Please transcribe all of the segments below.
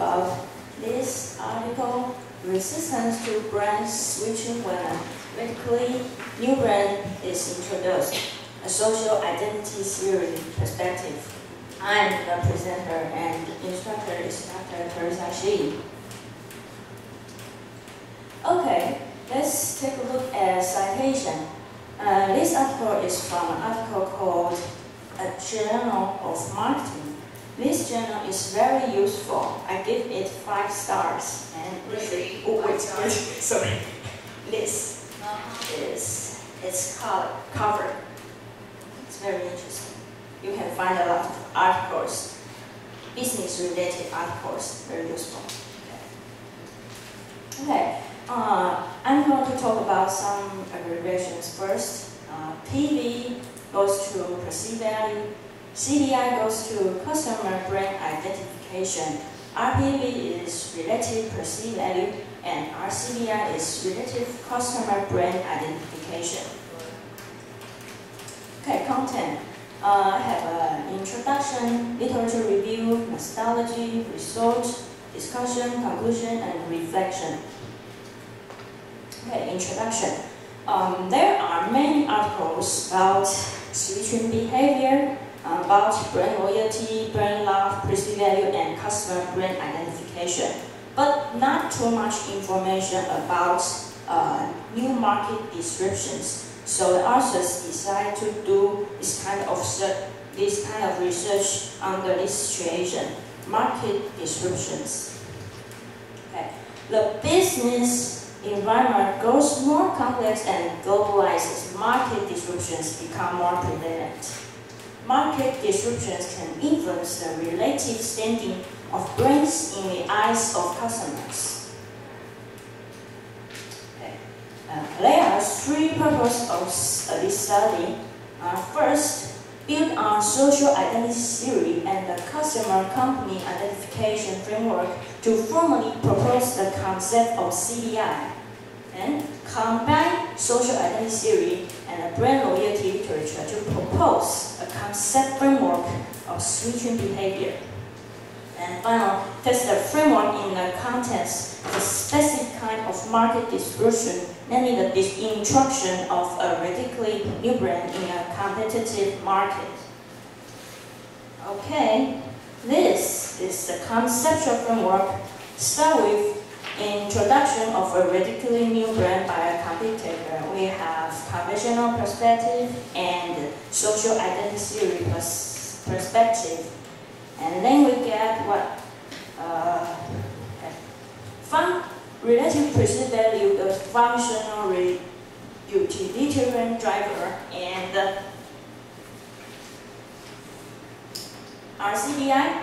about this article, resistance to brand switching when a radically new brand is introduced, a social identity theory perspective. I'm the presenter and instructor is Dr. Teresa Shi. Okay, let's take a look at citation. This article is from an article called A Journal of Marketing. This journal is very useful. I give it 5 stars. And Really? sorry. This is its cover. It's very interesting. You can find a lot of articles, business-related articles, very useful. Okay. I'm going to talk about some abbreviations first. PV goes to perceived value, CDI goes to customer brand identification, RPV is relative perceived value, and RCDI is relative customer brand identification. Okay, content. I have an introduction, literature review, methodology, result, discussion, conclusion, and reflection. Okay, introduction. There are many articles about switching behavior, about brand loyalty, brand love, perceived value, and customer brand identification, but not too much information about new market descriptions. So the authors decided to do this kind of research under this situation, market descriptions. Okay, the business environment grows more complex and globalizes. Market descriptions become more prevalent. Market descriptions can influence the relative standing of brands in the eyes of customers. Okay. There are 3 purposes of this study. First, build on social identity theory and the customer company identification framework to formally propose the concept of CDI, and combine social identity theory and brand loyalty literature to propose a concept framework of switching behavior. And finally, test the framework in the context of a specific kind of market description, namely the introduction of a radically new brand in a competitive market. Okay, this is the conceptual framework. Start with introduction of a radically new brand by a competitor. We have conventional perspective and social identity theory perspective. And then we get what? Relative perceived value, the functional utilitarian driver, and RCDI.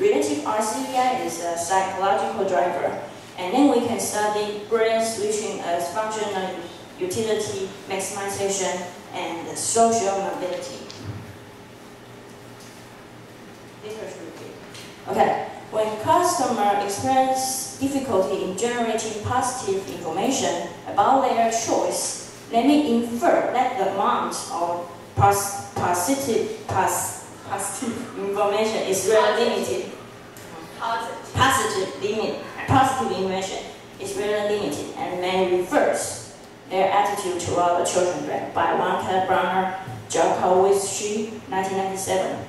Relative RCDI is a psychological driver. And then we can study brand switching as functional utility maximization and social mobility. Okay, when customers experience difficulty in generating positive information about their choice, let me infer that the amount of positive information is really limited. Positive information is really limited and may reverse their attitude toward the children brand by Wonka, Brunner, Jokowicz, 1997.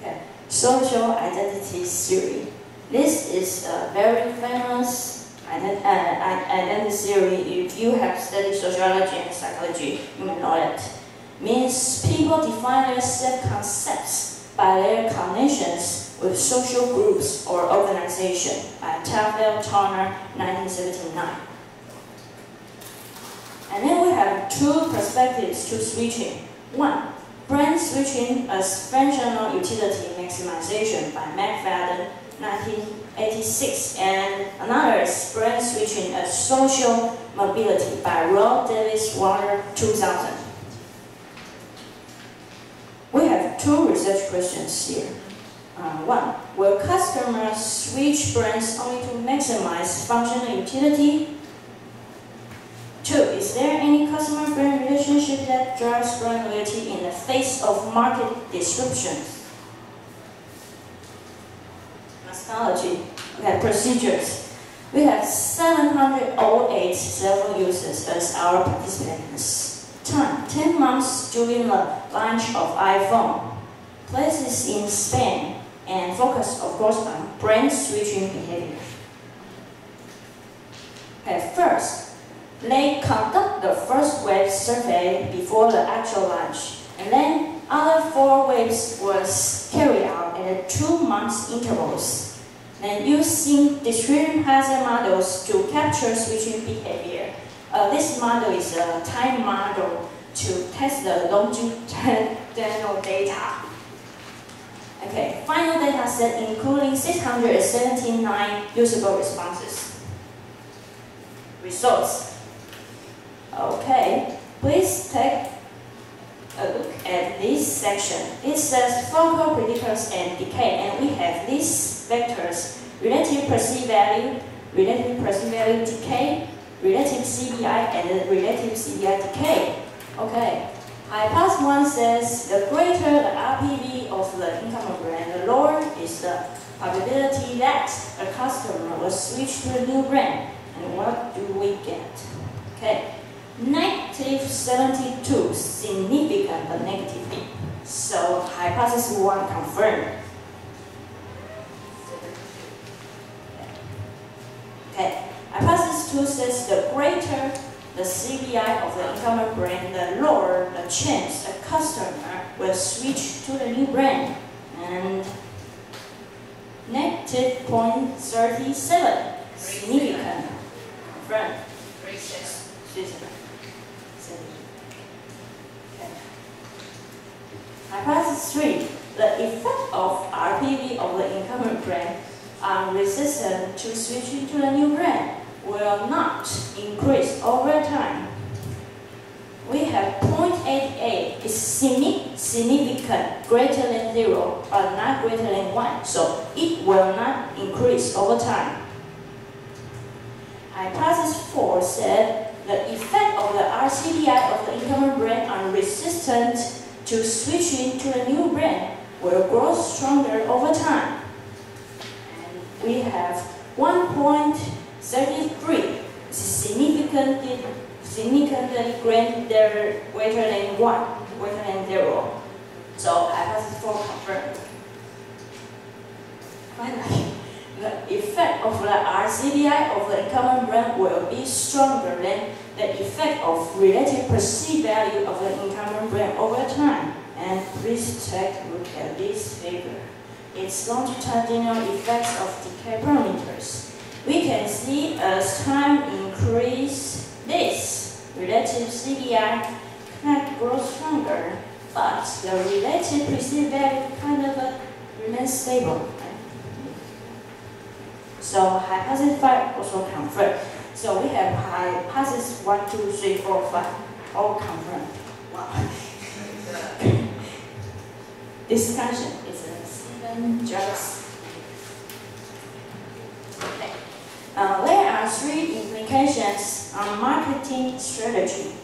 Okay. Social identity theory. This is a very famous identity theory. If you have studied sociology and psychology, you may know it. Means people define their self-concepts by their connections with social groups or organization by Tafel Turner, 1979. And then we have 2 perspectives to switching. 1, brand switching as functional utility maximization by McFadden, 1986, and another is brand switching as social mobility by Rob Davis Water, 2000. We have 2 research questions here. 1. Will customers switch brands only to maximize functional utility? 2. Is there any customer-brand relationship that drives brand loyalty in the face of market disruptions? technology. Okay, procedures. We have 708 cell phone users as our participants. Time, 10 months during the launch of iPhone. Places in Spain, and focus, of course, on brand switching behavior. Okay, first, they conduct the first wave survey before the actual launch, and then other 4 waves was carried out at 2 months intervals. And using distributed hazard models to capture switching behavior. This model is a time model to test the longitudinal data. Okay, final data set including 679 usable responses. Results. Okay, please take a look at this section. It says focal predictors and decay, and we have these vectors: relative perceived value decay, relative CBI, and relative CBI decay. Okay. Hypothesis 1 says the greater the RPV of the incumbent brand, the lower is the probability that a customer will switch to a new brand. And what do we get? Okay, negative 72, significant but negatively. So hypothesis 1 confirmed. Okay, hypothesis 2 says the greater the CBI of the incumbent brand, the lower the chance a customer will switch to the new brand. And negative 0.37, significant. Confirmed. Okay. Hypothesis 3, the effect of RPV of the incumbent brand on resistance to switching to the new brand will not increase over time. We have 0.88 is significant, greater than 0, but not greater than 1, so it will not increase over time. Hypothesis 4 said the effect of the RCDI of the incumbent brand on resistance to switching to a new brand will grow stronger over time. And we have 1.33, significantly greater than 1, greater than 0. So hypothesis 4 confirmed. Finally, the effect of the RCDI of the incumbent brand will be stronger than the effect of relative perceived value of the incumbent brand over time. And please take a look at this figure. It's longitudinal effects of decay parameters. We can see as time increases, this relative CBI can grow stronger, but the relative perceived value kind of remains stable. So hypothesis 5 also confirmed. So we have hypothesis 1, 2, 3, 4, 5 all confirmed. Wow. Discussion is Stephen Jobs. Okay. There are 3 implications on marketing strategy.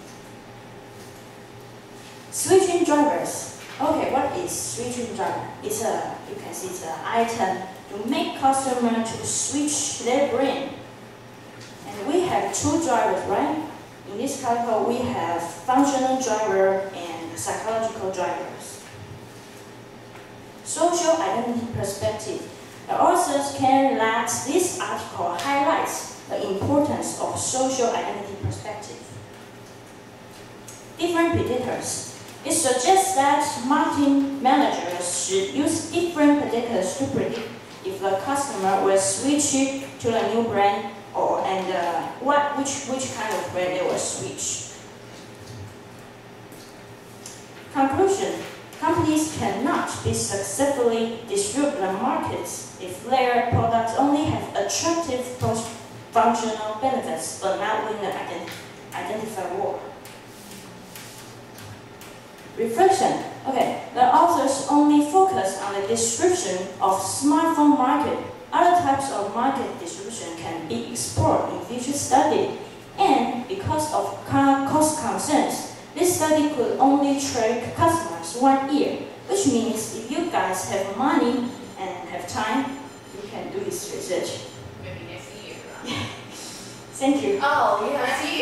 Switching drivers. Okay, what is switching driver? It's a, you can see it's an item to make customers to switch their brand. And we have 2 drivers, right? In this category, we have functional driver and psychological drivers. Social identity perspective. The authors can let this article highlights the importance of social identity perspective. Different predictors. It suggests that marketing managers should use different predictors to predict if the customer will switch to a new brand which kind of brand they will switch. Conclusion. Companies cannot be successfully disrupt the markets if their products only have attractive functional benefits but not win the identified war. Reflection. Okay, the authors only focus on the description of smartphone market. Other types of market distribution can be explored in future study. And because of cost concerns, this study could only track customers 1 year, which means if you guys have money and have time, can do this research. Maybe next year. Thank you. Oh, yeah, see you.